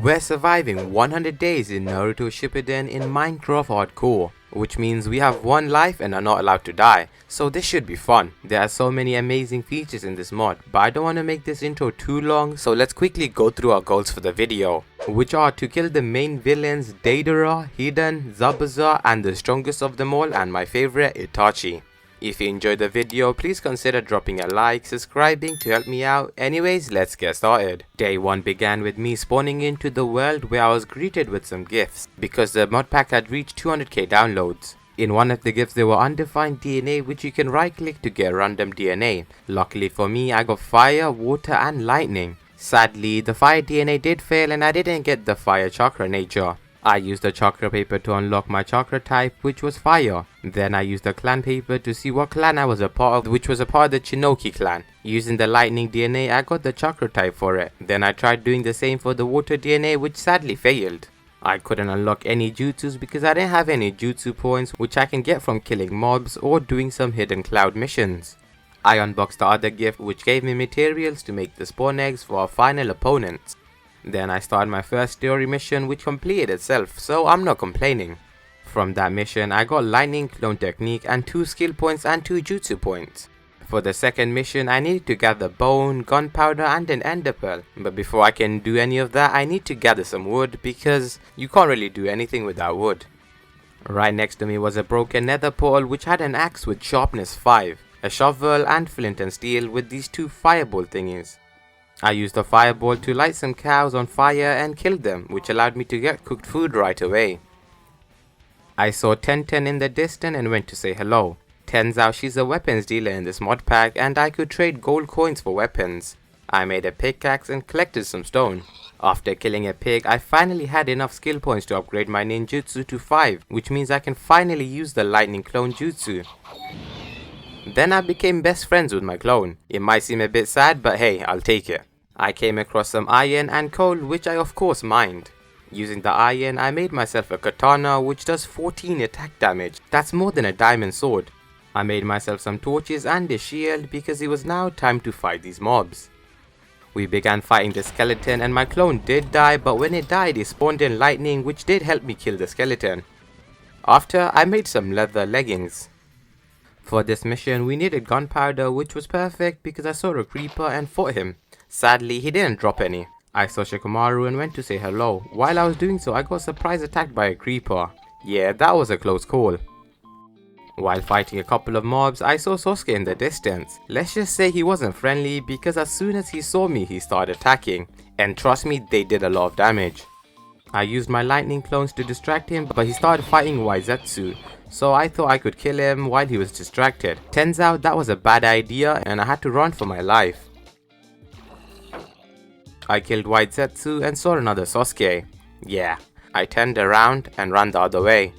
We're surviving 100 days in Naruto Shippuden in Minecraft Hardcore, which means we have one life and are not allowed to die, so this should be fun. There are so many amazing features in this mod, but I don't want to make this intro too long, so let's quickly go through our goals for the video, which are to kill the main villains Deidara, Hidan, Zabuza, and the strongest of them all, and my favorite, Itachi. If you enjoyed the video, please consider dropping a like, subscribing to help me out. Anyways, let's get started. Day 1 began with me spawning into the world where I was greeted with some gifts, because the mod pack had reached 200k downloads. In one of the gifts there were undefined DNA, which you can right click to get random DNA. Luckily for me, I got fire, water and lightning. Sadly, the fire DNA did fail and I didn't get the fire chakra nature. I used the chakra paper to unlock my chakra type, which was fire. Then I used the clan paper to see what clan I was a part of, which was a part of the Chinoki clan. Using the lightning DNA, I got the chakra type for it. Then I tried doing the same for the water DNA, which sadly failed. I couldn't unlock any jutsus because I didn't have any jutsu points, which I can get from killing mobs or doing some hidden cloud missions. I unboxed the other gift, which gave me materials to make the spawn eggs for our final opponents. Then I started my first story mission, which completed itself, so I'm not complaining. From that mission, I got lightning clone technique and 2 skill points and 2 jutsu points. For the second mission, I needed to gather bone, gunpowder and an ender pearl. But before I can do any of that, I need to gather some wood because you can't really do anything without wood. Right next to me was a broken nether portal which had an axe with sharpness 5, a shovel and flint and steel with these 2 fireball thingies. I used the fireball to light some cows on fire and kill them, which allowed me to get cooked food right away. I saw Tenten in the distance and went to say hello. Turns out she's a weapons dealer in this mod pack and I could trade gold coins for weapons. I made a pickaxe and collected some stone. After killing a pig, I finally had enough skill points to upgrade my ninjutsu to 5, which means I can finally use the lightning clone jutsu. Then I became best friends with my clone. It might seem a bit sad, but hey, I'll take it. I came across some iron and coal, which I of course mined. Using the iron, I made myself a katana which does 14 attack damage. That's more than a diamond sword. I made myself some torches and a shield because it was now time to fight these mobs. We began fighting the skeleton and my clone did die, but when it died it spawned in lightning, which did help me kill the skeleton. After, I made some leather leggings. For this mission, we needed gunpowder, which was perfect because I saw a creeper and fought him. Sadly, he didn't drop any. I saw Shikamaru and went to say hello. While I was doing so, I got surprise attacked by a creeper. Yeah, that was a close call. While fighting a couple of mobs, I saw Sasuke in the distance. Let's just say he wasn't friendly because as soon as he saw me, he started attacking. And trust me, they did a lot of damage. I used my lightning clones to distract him, but he started fighting Waizetsu. So I thought I could kill him while he was distracted. Turns out that was a bad idea and I had to run for my life. I killed Waizetsu and saw another Sasuke. Yeah, I turned around and ran the other way.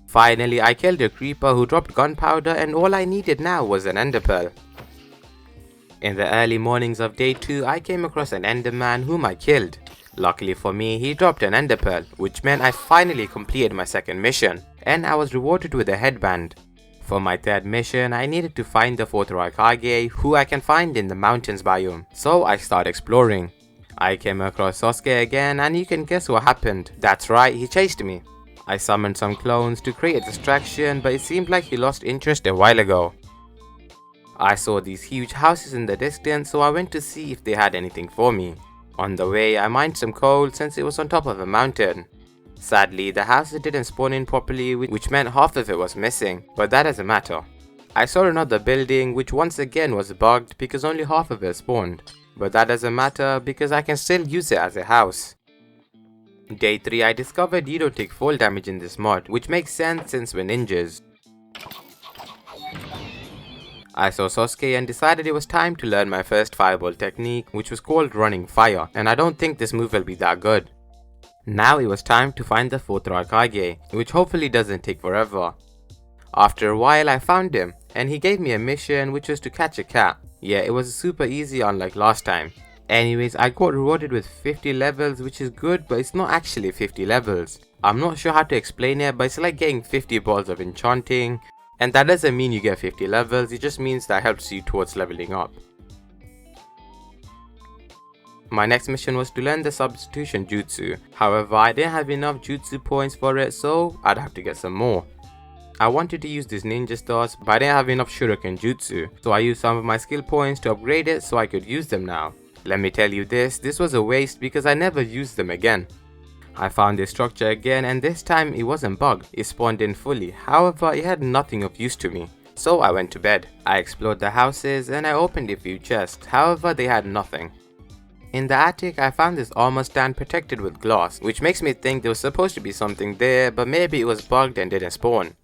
Finally, I killed a creeper who dropped gunpowder and all I needed now was an ender pearl. In the early mornings of day 2, I came across an enderman whom I killed. Luckily for me, he dropped an ender pearl, which meant I finally completed my second mission, and I was rewarded with a headband. For my third mission, I needed to find the 4th Raikage, who I can find in the mountains biome, so I started exploring. I came across Sasuke again and you can guess what happened. That's right, he chased me. I summoned some clones to create a distraction, but it seemed like he lost interest a while ago. I saw these huge houses in the distance, so I went to see if they had anything for me. On the way, I mined some coal since it was on top of a mountain. Sadly, the houses didn't spawn in properly, which meant half of it was missing, but that doesn't matter. I saw another building which once again was bugged because only half of it spawned, but that doesn't matter because I can still use it as a house. Day 3, I discovered you don't take fall damage in this mod, which makes sense since we're ninjas. I saw Sasuke and decided it was time to learn my first fireball technique, which was called running fire, and I don't think this move will be that good. Now it was time to find the 4th Raikage, which hopefully doesn't take forever. After a while I found him, and he gave me a mission which was to catch a cat. Yeah, it was super easy unlike last time. Anyways, I got rewarded with 50 levels, which is good, but it's not actually 50 levels. I'm not sure how to explain it, but it's like getting 50 balls of enchanting. And that doesn't mean you get 50 levels, it just means that helps you towards leveling up. My next mission was to learn the substitution jutsu. However, I didn't have enough jutsu points for it, so I'd have to get some more. I wanted to use these ninja stars, but I didn't have enough shuriken jutsu, so I used some of my skill points to upgrade it so I could use them now. Let me tell you this was a waste because I never used them again. I found this structure again, and this time it wasn't bugged, it spawned in fully. However, it had nothing of use to me. So I went to bed. I explored the houses and I opened a few chests, however they had nothing. In the attic, I found this armor stand protected with glass, which makes me think there was supposed to be something there, but maybe it was bugged and didn't spawn.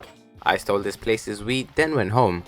I stole this place's wheat, then went home.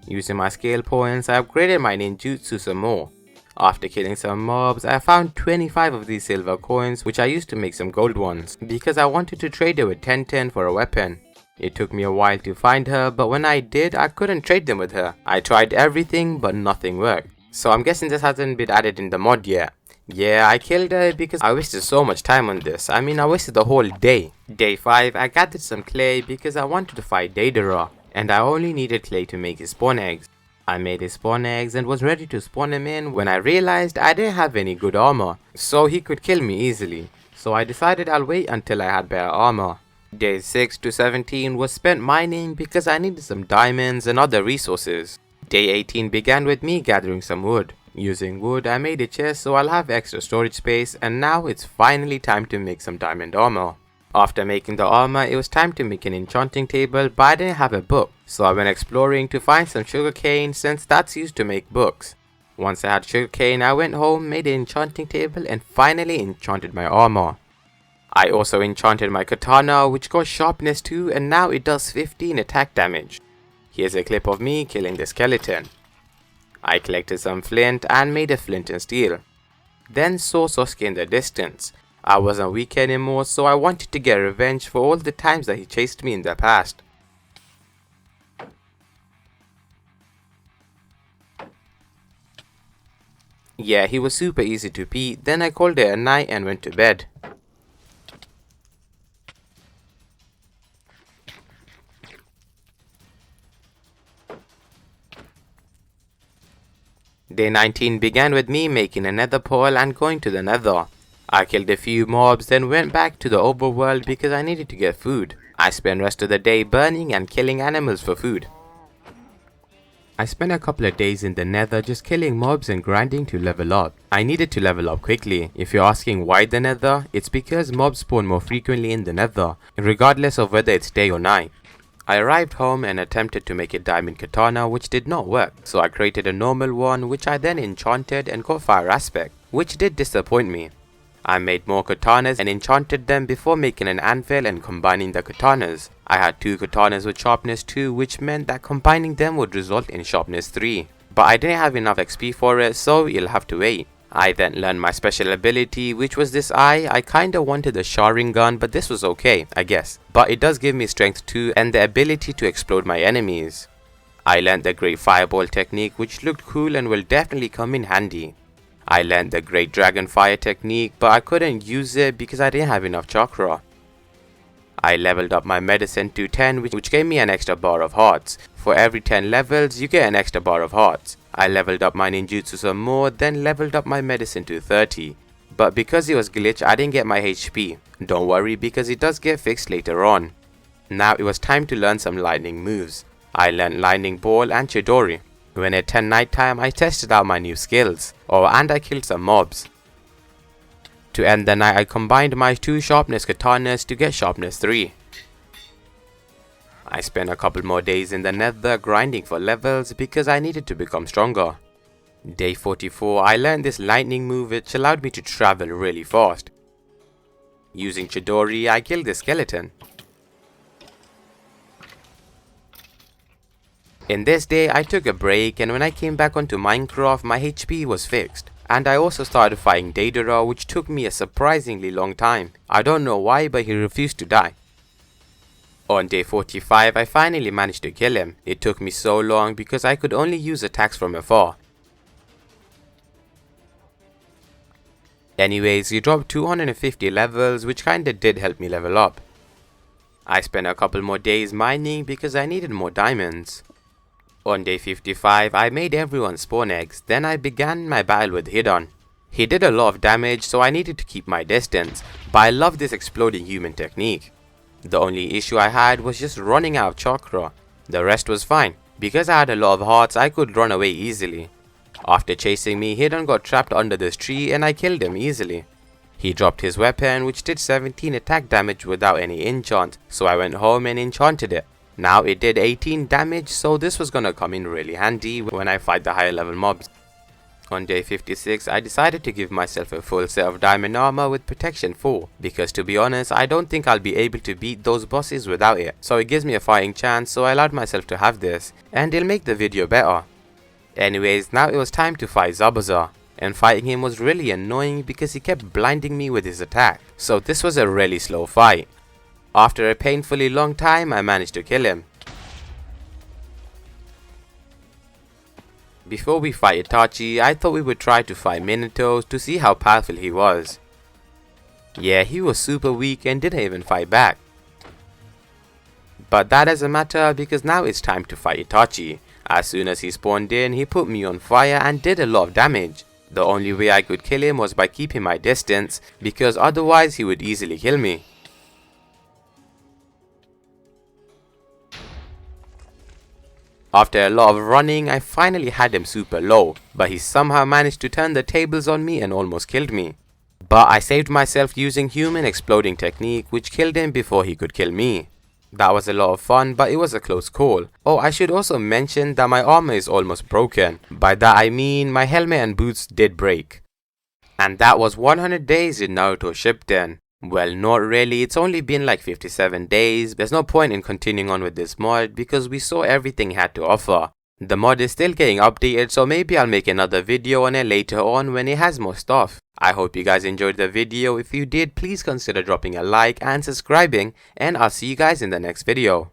Using my skill points, I upgraded my ninjutsu some more. After killing some mobs, I found 25 of these silver coins, which I used to make some gold ones, because I wanted to trade it with 1010 for a weapon. It took me a while to find her, but when I did, I couldn't trade them with her. I tried everything, but nothing worked. So I'm guessing this hasn't been added in the mod yet. Yeah, I killed her because I wasted so much time on this. I wasted the whole day. Day 5, I gathered some clay because I wanted to fight Deidara, and I only needed clay to make his spawn eggs. I made his spawn eggs and was ready to spawn him in when I realized I didn't have any good armor, so he could kill me easily. So I decided I'll wait until I had better armor. Days 6 to 17 was spent mining because I needed some diamonds and other resources. Day 18 began with me gathering some wood. Using wood, I made a chest so I'll have extra storage space, and now it's finally time to make some diamond armor. After making the armor, it was time to make an enchanting table, but I didn't have a book, so I went exploring to find some sugarcane since that's used to make books. Once I had sugarcane, I went home, made an enchanting table, and finally enchanted my armor. I also enchanted my katana, which got sharpness 2, and now it does 15 attack damage. Here's a clip of me killing the skeleton. I collected some flint and made a flint and steel. Then saw Sasuke in the distance. I wasn't weak anymore, so I wanted to get revenge for all the times that he chased me in the past. Yeah, he was super easy to beat. Then I called it a night and went to bed. Day 19 began with me making a nether portal and going to the nether. I killed a few mobs, then went back to the overworld because I needed to get food. I spent the rest of the day burning and killing animals for food. I spent a couple of days in the nether just killing mobs and grinding to level up. I needed to level up quickly. If you're asking why the nether, it's because mobs spawn more frequently in the nether, regardless of whether it's day or night. I arrived home and attempted to make a diamond katana, which did not work, so I created a normal one, which I then enchanted and got fire aspect, which did disappoint me. I made more katanas and enchanted them before making an anvil and combining the katanas. I had 2 katanas with sharpness 2, which meant that combining them would result in sharpness 3. But I didn't have enough XP for it, so you'll have to wait. I then learned my special ability, which was this eye. I kinda wanted the Sharingan, but this was okay, I guess. But it does give me strength 2 and the ability to explode my enemies. I learned the Great Fireball technique, which looked cool and will definitely come in handy. I learned the Great Dragon Fire technique, but I couldn't use it because I didn't have enough chakra. I leveled up my medicine to 10, which gave me an extra bar of hearts. For every 10 levels, you get an extra bar of hearts. I leveled up my ninjutsu some more, then leveled up my medicine to 30. But because it was glitched, I didn't get my HP. Don't worry, because it does get fixed later on. Now it was time to learn some lightning moves. I learned Lightning Ball and Chidori. When it turned nighttime, I tested out my new skills. And I killed some mobs. To end the night, I combined my 2 sharpness katanas to get sharpness 3. I spent a couple more days in the nether grinding for levels because I needed to become stronger. Day 44, I learned this lightning move which allowed me to travel really fast. Using Chidori, I killed the skeleton. In this day, I took a break, and when I came back onto Minecraft, my HP was fixed. And I also started fighting Deidara, which took me a surprisingly long time. I don't know why, but he refused to die. On day 45, I finally managed to kill him. It took me so long because I could only use attacks from afar. Anyways, he dropped 250 levels, which kinda did help me level up. I spent a couple more days mining because I needed more diamonds. On day 55, I made everyone spawn eggs, then I began my battle with Hidon. He did a lot of damage, so I needed to keep my distance, but I love this exploding human technique. The only issue I had was just running out of chakra. The rest was fine. Because I had a lot of hearts, I could run away easily. After chasing me, he then got trapped under this tree and I killed him easily. He dropped his weapon, which did 17 attack damage without any enchant, so I went home and enchanted it. Now it did 18 damage, so this was gonna come in really handy when I fight the higher level mobs. On day 56, I decided to give myself a full set of diamond armor with protection 4, because to be honest, I don't think I'll be able to beat those bosses without it, so it gives me a fighting chance, so I allowed myself to have this, and it'll make the video better. Anyways, now it was time to fight Zabuza, and fighting him was really annoying because he kept blinding me with his attack, so this was a really slow fight. After a painfully long time, I managed to kill him. Before we fight Itachi, I thought we would try to fight Minato to see how powerful he was. Yeah, he was super weak and didn't even fight back. But that doesn't matter because now it's time to fight Itachi. As soon as he spawned in, he put me on fire and did a lot of damage. The only way I could kill him was by keeping my distance, because otherwise he would easily kill me. After a lot of running, I finally had him super low, but he somehow managed to turn the tables on me and almost killed me. But I saved myself using human exploding technique, which killed him before he could kill me. That was a lot of fun, but it was a close call. Oh, I should also mention that my armor is almost broken. By that I mean my helmet and boots did break. And that was 100 days in Naruto Shippuden. Well, not really, it's only been like 57 days. There's no point in continuing on with this mod because we saw everything it had to offer. The mod is still getting updated, so maybe I'll make another video on it later on when it has more stuff. I hope you guys enjoyed the video. If you did, please consider dropping a like and subscribing, and I'll see you guys in the next video.